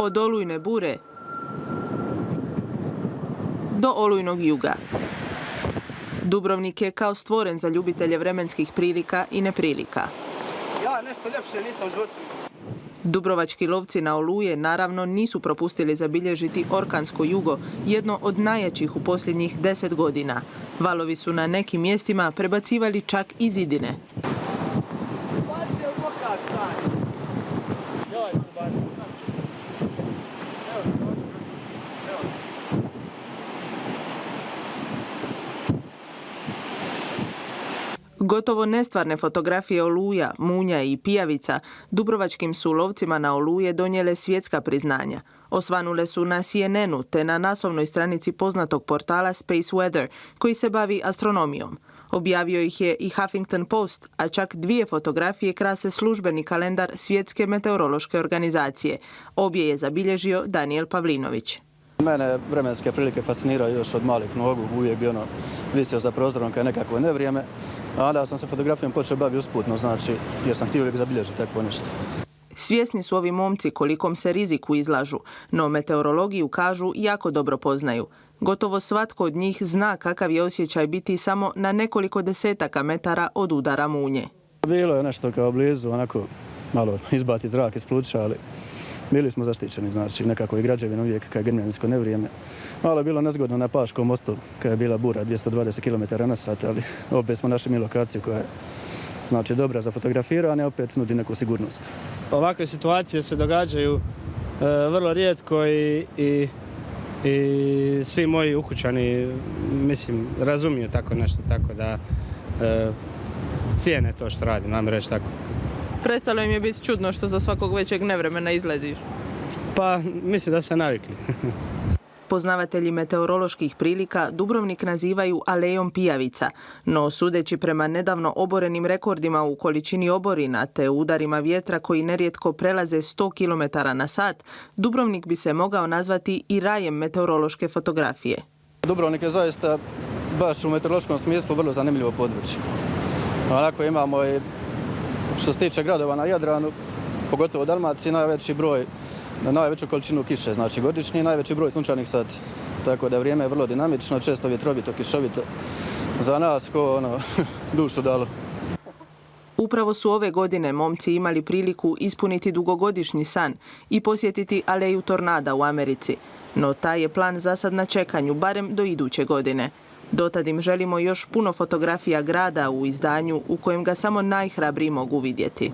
Od olujne bure do olujnog juga. Dubrovnik je kao stvoren za ljubitelje vremenskih prilika i neprilika. Ja nešto ljepše nisam u životu. Dubrovački lovci na oluje naravno nisu propustili zabilježiti orkansko jugo, jedno od najjačih u posljednjih 10 godina. Valovi su na nekim mjestima prebacivali čak i zidine. Gotovo nestvarne fotografije oluja, munja i pijavica dubrovačkim su lovcima na oluje donijele svjetska priznanja. Osvanule su na CNN-u te na naslovnoj stranici poznatog portala Space Weather, koji se bavi astronomijom. Objavio ih je i Huffington Post, a čak 2 fotografije krase službeni kalendar Svjetske meteorološke organizacije. Obje je zabilježio Daniel Pavlinović. Mene vremenske prilike fasciniraju još od malih nogu, uvijek bi visio za prozorom kao nekakvo nevrijeme. A onda sam se fotografijom počeo baviti usputno, znači, jer sam htio uvijek zabilježiti takvo nešto. Svjesni su ovi momci kolikom se riziku izlažu, no meteorologiju, kažu, jako dobro poznaju. Gotovo svatko od njih zna kakav je osjećaj biti samo na nekoliko desetaka metara od udara munje. Bilo je nešto kao blizu, onako malo izbaci zrak iz pluća, ali bili smo zaštićeni, znači nekako i građevina uvijek kad je grmljansko nevrijeme. Malo je bilo nezgodno na Paškom mostu kad je bila bura 220 km na sat, ali opet smo našli mi lokaciju koja je znači dobra za fotografiranje, opet nudi neku sigurnost. Ovakve situacije se događaju vrlo rijetko i svi moji ukućani, mislim, razumiju tako nešto, tako da cijene to što radim, vam reći tako. Prestalo im je biti čudno što za svakog većeg nevremena izlaziš? Pa, mislim da se navikli. Poznavatelji meteoroloških prilika Dubrovnik nazivaju alejom pijavica, no sudeći prema nedavno oborenim rekordima u količini oborina te udarima vjetra koji nerijetko prelaze 100 km na sat, Dubrovnik bi se mogao nazvati i rajem meteorološke fotografije. Dubrovnik je zaista baš u meteorološkom smislu vrlo zanimljivo područje. Onako imamo i što se tiče gradova na Jadranu, pogotovo u Dalmaciji, najveću količinu kiše, znači godišnji, najveći broj sunčanih sati. Tako da vrijeme je vrlo dinamično, često vjetrovito, kišovito. Za nas ko dušu dalo. Upravo su ove godine momci imali priliku ispuniti dugogodišnji san i posjetiti aleju tornada u Americi. No taj je plan za sad na čekanju, barem do iduće godine. Dotad im želimo još puno fotografija grada u izdanju u kojem ga samo najhrabriji mogu vidjeti.